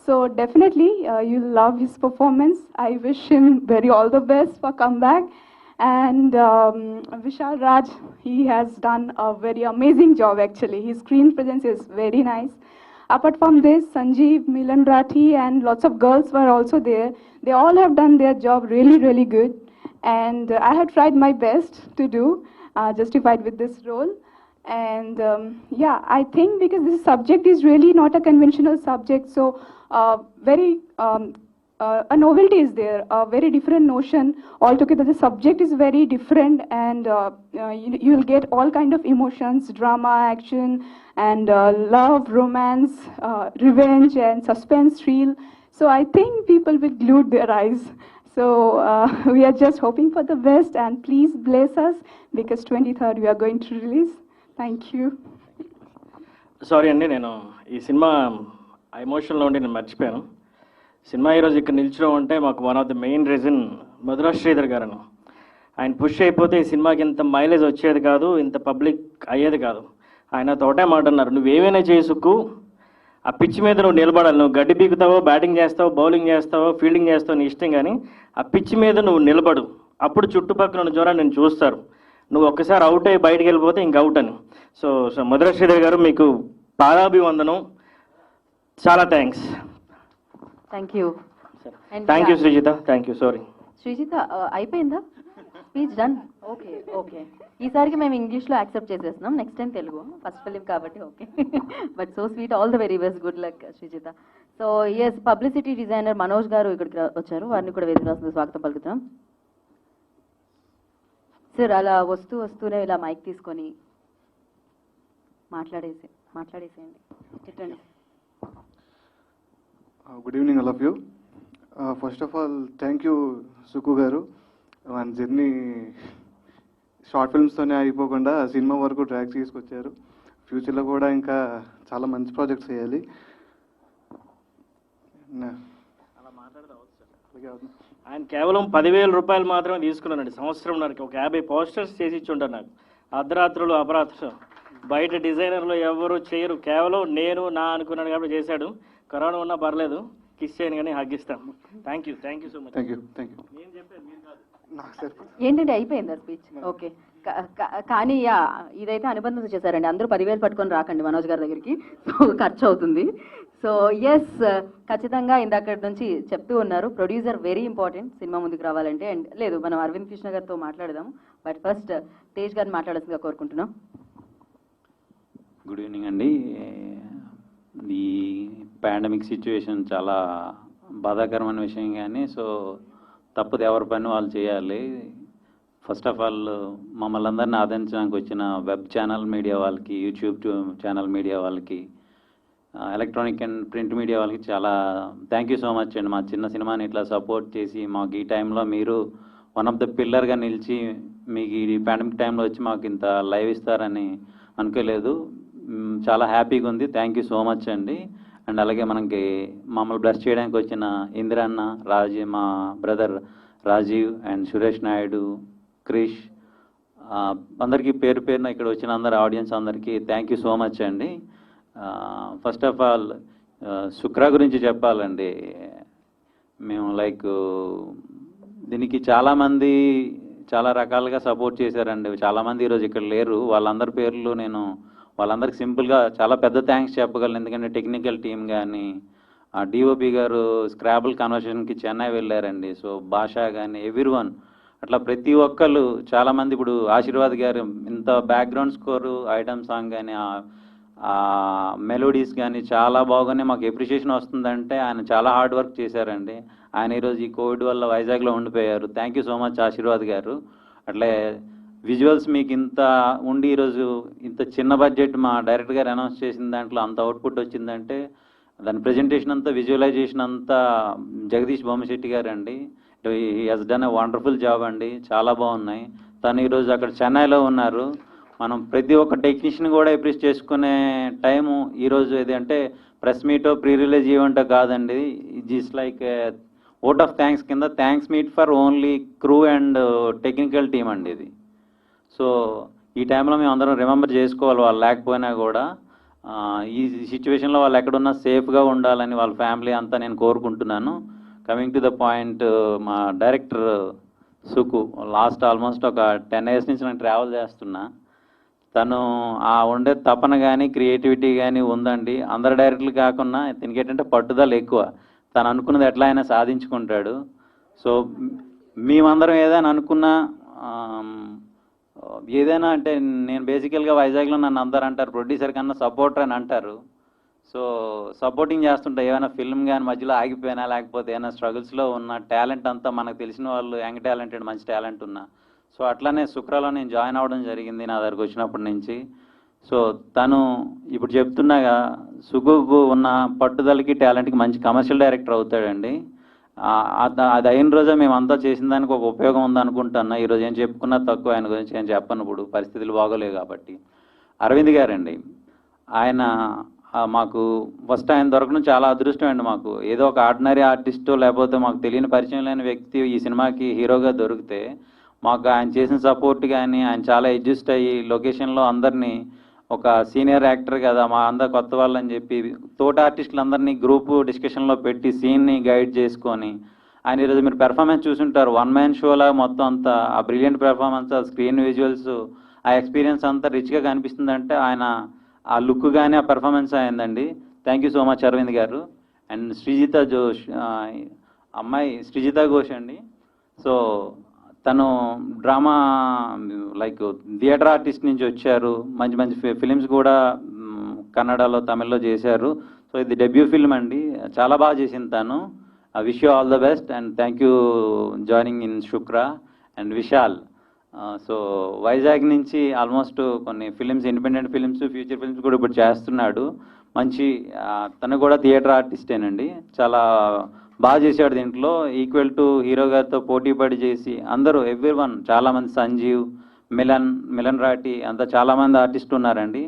So definitely you'll love his performance. I wish him all the best for comeback. And Vishal Raj, he has done a very amazing job actually. His screen presence is very nice. Apart from this, Sanjeev, Milan Rathi, and lots of girls were also there. They all have done their job really, really good. And I have tried my best to do, justified with this role. And I think because this subject is really not a conventional subject, so very a novelty is there, a very different notion altogether. The subject is very different, and you'll get all kind of emotions, drama, action, and love, romance, revenge, and suspense, thrill. So I think people will glue their eyes. So we are just hoping for the best, and please bless us, because 23rd we are going to release. Thank you. Sorry అండి, నేను ఈ cinema ఎమోషన్లో ఉండి నేను మర్చిపోయాను. Cinema ఈరోజు ఇక్కడ నిల్చడం అంటే మాకు one of the main reason Madhura Sridhar garu. ఆయన పుష్ అయిపోతే ఈ సినిమాకి ఇంత మైలేజ్ వచ్చేది కాదు, ఇంత పబ్లిక్ అయ్యేది కాదు. ఆయన తోటే మాట అన్నారు, నువ్వేమైనా చేసుకు, ఆ పిచ్ మీద నువ్వు నిలబడాలి. నువ్వు గడ్డి పీకుతావో, బ్యాటింగ్ చేస్తావో, బౌలింగ్ చేస్తావో, ఫీల్డింగ్ చేస్తావో నీ ఇష్టం, కానీ ఆ పిచ్ మీద నువ్వు నిలబడు, అప్పుడు చుట్టుపక్కల ఉన్న జ్వరాన్ని నేను చూస్తారు. నువ్వు ఒక్కసారి అవుట్ అయ్యి బయటకు వెళ్ళిపోతే ఇంక అవుట్ అని. సో మధురా శ్రీధర్ గారు, మీకు పాదాభివందనం, చాలా thanks. Thank you. Thank you Srijita. Thank you. Sorry Srijita, అయిపోయిందా స్పీచ్? డన్. ఓకే ఓకే, ఈసారికి మేము ఇంగ్లీష్లో యాక్సెప్ట్ చేసేస్తున్నాం, next time Telugu, first film కాబట్టి okay. But so sweet, all the very best, good luck Srijitha. So yes, publicity designer Manoj garu ఇక్కడికి వచ్చారు, వారిని కూడా వేదిక రాస్తుంది స్వాగతం పలుకుతాం. సార్, అలా వస్తూనే ఇలా మైక్ తీసుకొని మాట్లాడేసేయండి, చెప్పండి. Good evening, all of you. First of all, thank you, Suku garu. మన జర్నీ షార్ట్ ఫిల్మ్స్తోనే అయిపోకుండా సినిమా వరకు ట్రాక్ తీసుకొచ్చారు. ఫ్యూచర్లో కూడా ఇంకా చాలా మంచి ప్రాజెక్ట్స్ చేయాలి. ఆయన కేవలం 10,000 రూపాయలు మాత్రమే తీసుకున్నానండి సంవత్సరంన్నరకి. ఒక 50 పోస్టర్స్ చేసి ఇచ్చి ఉంటారు నాకు, అర్ధరాత్రులు అపరాత్రులు. బయట డిజైనర్లు ఎవరు చేయరు, కేవలం నేను అనుకున్నాను కాబట్టి చేశాడు. కరోనా ఉన్నా పర్లేదు, కిస్ చేయను కానీ హగ్ ఇస్తాను. Thank you so much. Thank you. నేను చెప్పాను, మీరు కాదు. నాకు సరిపోతుంది. ఏంటంటే అయిపోయిందా స్పీచ్? ఓకే. కానీ యా ఇదైతే అనుబంధం చేశారండి. అందరూ 10,000 పట్టుకొని రాకండి మనోజ్ గారి దగ్గరికి, సో ఖర్చు అవుతుంది. సో ఎస్, ఖచ్చితంగా ఇందాక నుంచి చెప్తూ ఉన్నారు ప్రొడ్యూసర్ వెరీ ఇంపార్టెంట్ సినిమా ముందుకు రావాలంటే. అండ్ లేదు, మనం అరవింద్ కృష్ణ గారితో మాట్లాడదాం, బట్ ఫస్ట్ తేజ్ గారిని మాట్లాడాల్సిందిగా కోరుకుంటున్నాం. గుడ్ ఈవినింగ్ అండి. ఈ పాండమిక్ సిచ్యువేషన్ చాలా బాధాకరమైన విషయం, కానీ సో తప్పదు, ఎవరి పని వాళ్ళు చేయాలి. ఫస్ట్ ఆఫ్ ఆల్ మమ్మల్ని అందరినీ ఆదరించడానికి వచ్చిన వెబ్ ఛానల్ మీడియా వాళ్ళకి, యూట్యూబ్ ఛానల్ మీడియా వాళ్ళకి, ఎలక్ట్రానిక్ అండ్ ప్రింట్ మీడియా వాళ్ళకి చాలా థ్యాంక్ యూ సో మచ్ అండి. మా చిన్న సినిమాని ఇట్లా సపోర్ట్ చేసి మాకు ఈ టైంలో మీరు వన్ ఆఫ్ ద పిల్లర్గా నిలిచి మీకు ఈ పాండమిక్ టైంలో వచ్చి మాకు ఇంత లైవ్ ఇస్తారని అనుకోలేదు. చాలా హ్యాపీగా ఉంది. థ్యాంక్ యూ సో మచ్ అండి. అండ్ అలాగే మనకి మమ్మల్ని బ్లెస్ చేయడానికి వచ్చిన ఇందిరన్న, మా బ్రదర్ రాజీవ్ అండ్ సురేష్ నాయుడు, క్రిష్, అందరికీ పేరు పేరున ఇక్కడ వచ్చిన అందరు ఆడియన్స్ అందరికీ థ్యాంక్ యూ సో మచ్ అండి. ఫస్ట్ ఆఫ్ ఆల్ శుక్ర గురించి చెప్పాలండి. మేము లైక్ దీనికి చాలామంది చాలా రకాలుగా సపోర్ట్ చేశారండి. చాలామంది ఈరోజు ఇక్కడ లేరు, వాళ్ళందరి పేర్లు నేను వాళ్ళందరికీ సింపుల్గా చాలా పెద్ద థ్యాంక్స్ చెప్పగలను. ఎందుకంటే టెక్నికల్ టీం కానీ, డిఓపి గారు స్క్రాబుల్ కన్వర్షన్కి చెన్నై వెళ్ళారండి. సో భాష కానీ ఎవ్రీవన్, అట్లా ప్రతి ఒక్కళ్ళు చాలామంది. ఇప్పుడు ఆశీర్వాద్ గారు ఇంత బ్యాక్గ్రౌండ్ స్కోరు, ఐటమ్ సాంగ్ కానీ, మెలోడీస్ కానీ చాలా బాగున్నాయి. మాకు ఎప్రిషియేషన్ వస్తుందంటే ఆయన చాలా హార్డ్ వర్క్ చేశారండి. ఆయన ఈరోజు ఈ కోవిడ్ వల్ల వైజాగ్లో ఉండిపోయారు. Thank you so much Ashirvad garu. అట్లే విజువల్స్ మీకు ఇంత ఉండి ఈరోజు ఇంత చిన్న బడ్జెట్ మా డైరెక్టర్ గారు అనౌన్స్ చేసిన దాంట్లో అంత అవుట్పుట్ వచ్చిందంటే దాని ప్రజెంటేషన్ అంతా, విజువలైజేషన్ అంతా జగదీష్ బొమ్మశెట్టి గారు అండి. He has done a wonderful job అండి. చాలా బాగున్నాయి. తను ఈరోజు అక్కడ చెన్నైలో ఉన్నారు. మనం ప్రతి ఒక్క టెక్నీషియన్ కూడా అప్రిషియేట్ చేసుకునే టైము ఈరోజు ఇది. అంటే ప్రెస్ మీటో ప్రీ రిలీజ్ ఈవెంటో కాదండి, just like vote of thanks కింద thanks meet for only crew and technical team అండి ఇది. సో ఈ టైంలో మేము అందరం రిమెంబర్ చేసుకోవాలి, వాళ్ళు లేకపోయినా కూడా ఈ సిచ్యువేషన్లో వాళ్ళు ఎక్కడున్నా సేఫ్గా ఉండాలని వాళ్ళ ఫ్యామిలీ అంతా నేను కోరుకుంటున్నాను. కమింగ్ టు ద పాయింట్, మా డైరెక్టర్ సుకు లాస్ట్ ఆల్మోస్ట్ ఒక 10 years నుంచి నేను ట్రావెల్ చేస్తున్నా. తను ఆ ఉండే తపన కానీ క్రియేటివిటీ కానీ ఉందండి. అందరు డైరెక్టర్లు కాకుండా దీనికి ఏంటంటే పట్టుదల ఎక్కువ. తను అనుకున్నది ఎట్లా అయినా సాధించుకుంటాడు. సో మేమందరం ఏదైనా అనుకున్నా, ఏదైనా అంటే నేను బేసికల్గా వైజాగ్లో నన్ను అందరు అంటారు ప్రొడ్యూసర్ కన్నా సపోర్టర్ అని అంటారు. సో సపోర్టింగ్ చేస్తుంటా. ఏమైనా ఫిల్మ్ కానీ మధ్యలో ఆగిపోయినా, లేకపోతే ఏమైనా స్ట్రగుల్స్లో ఉన్న టాలెంట్ అంతా మనకు తెలిసిన వాళ్ళు, యంగ్ టాలెంటెడ్ మంచి టాలెంట్ ఉన్నా, సో అట్లానే శుక్రలో నేను జాయిన్ అవ్వడం జరిగింది నా దగ్గరకు వచ్చినప్పటి నుంచి. సో తను ఇప్పుడు చెప్తున్నాగా సుగుకు ఉన్న పట్టుదలకి టాలెంట్కి మంచి కమర్షియల్ డైరెక్టర్ అవుతాడండి. అది అయిన రోజే మేమంతా చేసిన దానికి ఒక ఉపయోగం ఉందనుకుంటున్నా. ఈరోజు ఏం చెప్పుకున్నా తక్కువ, ఆయన గురించి ఏం చెప్పను, ఇప్పుడు పరిస్థితులు బాగోలేవు కాబట్టి. అరవింద్ గారండి, ఆయన మాకు ఫస్ట్ ఆయన దొరకడం చాలా అదృష్టం అండి. మాకు ఏదో ఒక ఆర్డినరీ ఆర్టిస్టో లేకపోతే మాకు తెలియని పరిచయం లేని వ్యక్తి ఈ సినిమాకి హీరోగా దొరికితే మాకు ఆయన చేసిన సపోర్ట్ కానీ, ఆయన చాలా అడ్జస్ట్ అయ్యి లొకేషన్లో అందరినీ ఒక సీనియర్ యాక్టర్ కదా మా అందరు కొత్త వాళ్ళని చెప్పి తోటి ఆర్టిస్టులందరినీ గ్రూప్ డిస్కషన్లో పెట్టి సీన్ని గైడ్ చేసుకొని ఆయన ఈరోజు మీరు పెర్ఫార్మెన్స్ చూసుంటారు. 1 man షోలా మొత్తం అంతా ఆ బ్రిలియంట్ పెర్ఫార్మెన్స్, ఆ స్క్రీన్ విజువల్స్, ఆ ఎక్స్పీరియన్స్ అంతా రిచ్గా కనిపిస్తుందంటే ఆయన ఆ లుక్ కానీ ఆ పెర్ఫార్మెన్స్ అయిందండి. Thank you so much Arvind garu. And Srijita జోష్, అమ్మాయి శ్రీజిత ఘోష్ అండి. సో తను డ్రామా లైక్ థియేటర్ ఆర్టిస్ట్ నుంచి వచ్చారు. మంచి మంచి ఫిలిమ్స్ కూడా కన్నడలో, తమిళ్లో చేశారు. సో ఇది డెబ్యూ ఫిల్మ్ అండి. చాలా బాగా చేసింది తను. Wish you all the best and thank you joining in Shukra. And Vishal, so Vizag నుంచి ఆల్మోస్ట్ కొన్ని films, independent films, future films కూడా ఇప్పుడు చేస్తున్నాడు. మంచి తను కూడా థియేటర్ ఆర్టిస్టేనండి. చాలా బాగా చేశాడు దీంట్లో. ఈక్వల్ టు హీరో గారితో పోటీ పడి చేసి అందరూ ఎవ్రీవన్, చాలామంది సంజీవ్, మిలన్ రాటి అంతా చాలామంది ఆర్టిస్టులు ఉన్నారండి.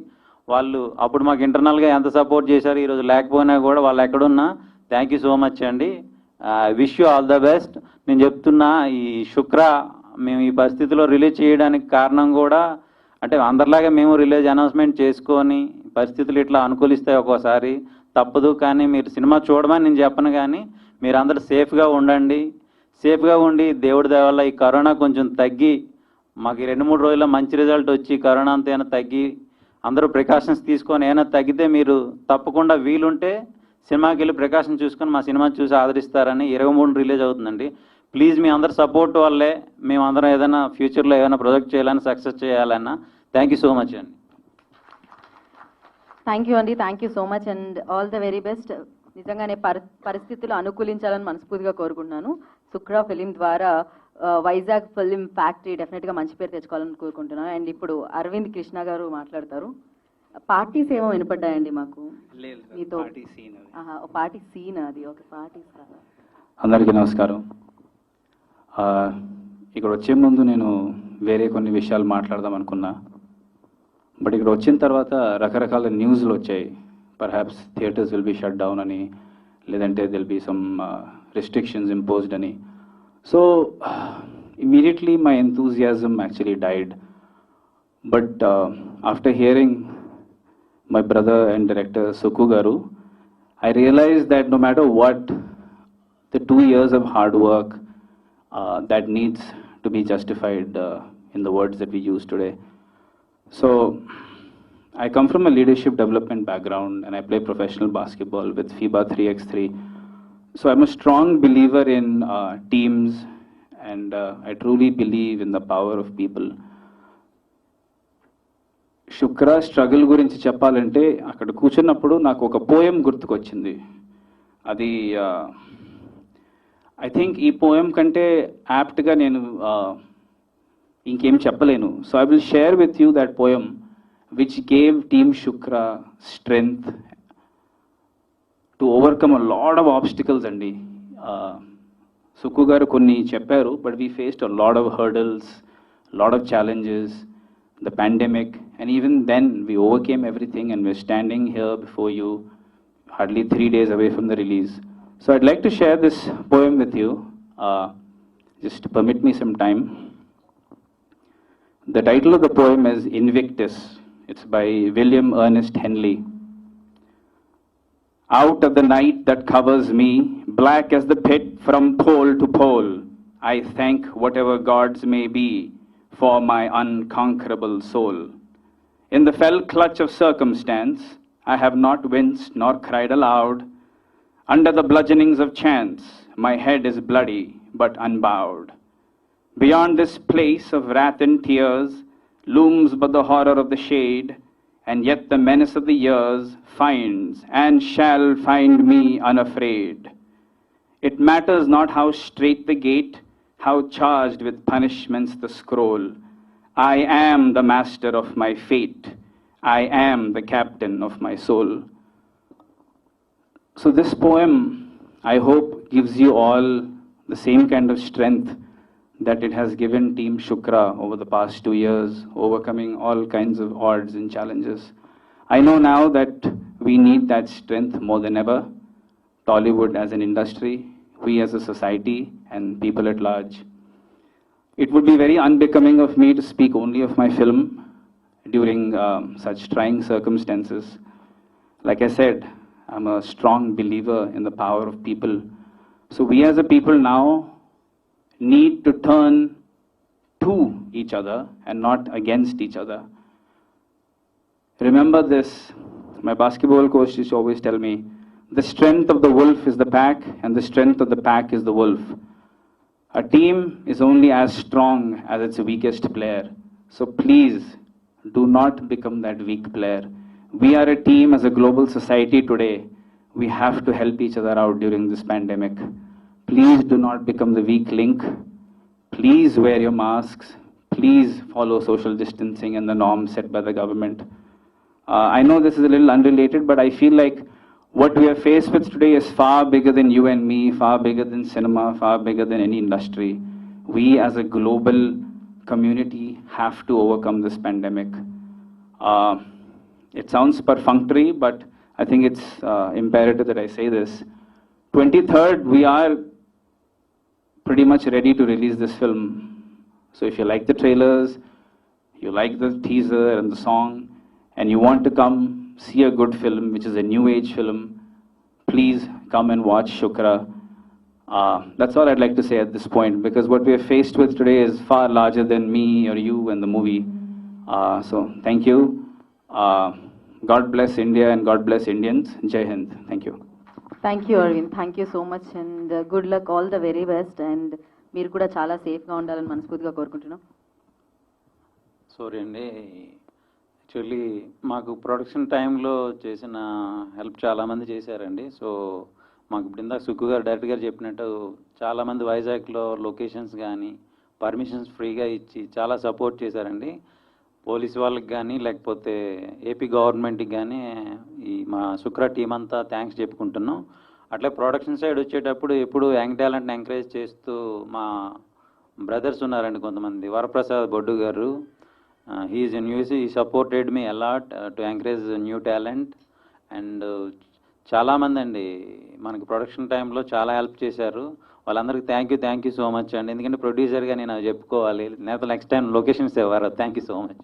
వాళ్ళు అప్పుడు మాకు ఇంటర్నల్గా ఎంత సపోర్ట్ చేశారు, ఈరోజు లేకపోయినా కూడా వాళ్ళు ఎక్కడున్నా థ్యాంక్ యూ సో మచ్ అండి. Wish you all the best. నేను చెప్తున్నా, ఈ శుక్ర మేము ఈ పరిస్థితిలో రిలీజ్ చేయడానికి కారణం కూడా అంటే అందరిలాగా మేము రిలీజ్ అనౌన్స్మెంట్ చేసుకొని పరిస్థితులు ఇట్లా అనుకూలిస్తాయి ఒక్కోసారి, తప్పదు. కానీ మీరు సినిమా చూడమని నేను చెప్పను, కానీ మీరు అందరూ సేఫ్గా ఉండండి. సేఫ్గా ఉండి దేవుడి దయ వల్ల ఈ కరోనా కొంచెం తగ్గి మాకు 2-3 రోజుల్లో మంచి రిజల్ట్ వచ్చి కరోనా అంతా ఏమైనా తగ్గి అందరూ ప్రికాషన్స్ తీసుకొని ఏమైనా తగ్గితే మీరు తప్పకుండా వీలుంటే సినిమాకి వెళ్ళి ప్రికాషన్ చూసుకొని మా సినిమా చూసి ఆదరిస్తారని 23 రిలీజ్ అవుతుందండి. ప్లీజ్ మీ అందరి సపోర్ట్ వల్లే మేమందరం ఏదైనా ఫ్యూచర్లో ఏదైనా ప్రొజెక్ట్ చేయాలని సక్సెస్ చేయాలన్నా. థ్యాంక్ యూ సో మచ్ అండి. థ్యాంక్ యూ అండి, thank you so much and all the very best. నిజంగానే పరిస్థితులు అనుకూలించాలని మనస్ఫూర్తిగా కోరుకుంటున్నాను. శుక్ర ఫిలిం ద్వారా వైజాగ్ ఫిలిం ఫ్యాక్టరీ డెఫినెట్గా మంచి పేరు తెచ్చుకోవాలని కోరుకుంటున్నాను. అండ్ ఇప్పుడు అరవింద్ కృష్ణ గారు మాట్లాడతారు. పార్టీస్ ఏమో వినపడ్డాయండి మాకు మీతో. పార్టీ సీన్ అది ఒక పార్టీ. అందరికీ నమస్కారం. ఇక్కడ వచ్చే ముందు నేను వేరే కొన్ని విషయాలు మాట్లాడదాం అనుకున్నా, బట్ ఇక్కడ వచ్చిన తర్వాత రకరకాల న్యూస్లు వచ్చాయి. Perhaps theatres will be shut down అని, లేదంటే there'll be some restrictions imposed any. So immediately my enthusiasm actually died. But after hearing my brother and director Sukku Garu, I realized that no matter what, the 2 years of hard work that needs to be justified in the words that we use today. So I come from a leadership development background and I play professional basketball with FIBA 3x3. So I'm a strong believer in teams and I truly believe in the power of people. Shukra struggle గురించి చెప్పాలంటే అక్కడ కూర్చున్నప్పుడు నాకు ఒక poem గుర్తుకొచ్చింది. అది I think ఈ poem కంటే యాప్ట్గా నేను ఇంకేం చెప్పలేను. So I will share with you that poem which gave team Shukra strength to overcome a lot of obstacles అండి. సుక్కు గారు కొన్ని చెప్పారు, but we faced a lot of hurdles, lot of challenges, the pandemic, and even then we overcame everything and we're standing here before you hardly 3 days away from the release. So I'd like to share this poem with you. Just permit me some time. The title of the poem is Invictus. It's by William Ernest Henley. Out of the night that covers me, black as the pit from pole to pole, I thank whatever gods may be for my unconquerable soul. In the fell clutch of circumstance, I have not winced nor cried aloud. Under the bludgeonings of chance, my head is bloody but unbowed. Beyond this place of wrath and tears looms but the horror of the shade, and yet the menace of the years finds and shall find me unafraid. It matters not how straight the gate, how charged with punishments the scroll. I am the master of my fate. I am the captain of my soul. So this poem, I hope, gives you all the same kind of strength that it has given Team Shukra over the past 2 years, overcoming all kinds of odds and challenges. I know now that we need that strength more than ever. Tollywood as an industry, we as a society, and people at large. It would be very unbecoming of me to speak only of my film during such trying circumstances. Like I said, I'm a strong believer in the power of people. So we as a people now need to turn to each other and not against each other. Remember this, my basketball coach used to always tell me, the strength of the wolf is the pack and the strength of the pack is the wolf. A team is only as strong as its weakest player. So please do not become that weak player. We are a team as a global society today. We have to help each other out during this pandemic. Please do not become the weak link. Please wear your masks. Please follow social distancing and the norms set by the government. I know this is a little unrelated, but I feel like what we are faced with today is far bigger than you and me, far bigger than cinema, far bigger than any industry. We as a global community have to overcome this pandemic. It sounds perfunctory, but I think it's imperative that I say this. 23rd, we are pretty much ready to release this film. So if you like the trailers, you like the teaser and the song, and you want to come see a good film, which is a new age film, please come and watch Shukra. That's all I'd like to say at this point, because what we are faced with today is far larger than me or you and the movie. So thank you. God bless India and God bless Indians. Jai Hind. Thank you. Thank you Arvind, thank you so much and good luck, all the very best. And మీరు కూడా చాలా సేఫ్గా ఉండాలని మనస్ఫూర్తిగా కోరుకుంటున్నాం. Sorry అండి, actually మాకు production టైంలో చేసిన హెల్ప్ చాలామంది చేశారండి. సో మాకు ఇప్పుడు ఇందాక సుక్కు గారు డైరెక్టర్ గారు చెప్పినట్టు చాలామంది వైజాగ్లో లొకేషన్స్ కానీ పర్మిషన్స్ ఫ్రీగా ఇచ్చి చాలా సపోర్ట్ చేశారండి. పోలీస్ వాళ్ళకి కానీ లేకపోతే ఏపీ గవర్నమెంట్కి కానీ ఈ మా శుక్ర టీం అంతా థ్యాంక్స్ చెప్పుకుంటున్నాం. అట్లే ప్రొడక్షన్ సైడ్ వచ్చేటప్పుడు ఎప్పుడు యంగ్ టాలెంట్ని ఎంకరేజ్ చేస్తూ మా బ్రదర్స్ ఉన్నారండి కొంతమంది. వరప్రసాద్ బొడ్డు గారు, హీఈస్ ఇన్ యూఎస్, ఈ supported me a lot to encourage new talent. And చాలామంది అండి మనకి ప్రొడక్షన్ టైంలో చాలా హెల్ప్ చేశారు. వాళ్ళందరికీ థ్యాంక్ యూ సో మచ్ అండి. ఎందుకంటే ప్రొడ్యూసర్గా నేను చెప్పుకోవాలి, నేత నెక్స్ట్ టైం లొకేషన్స్ ఇవ్వరు. Thank you so much.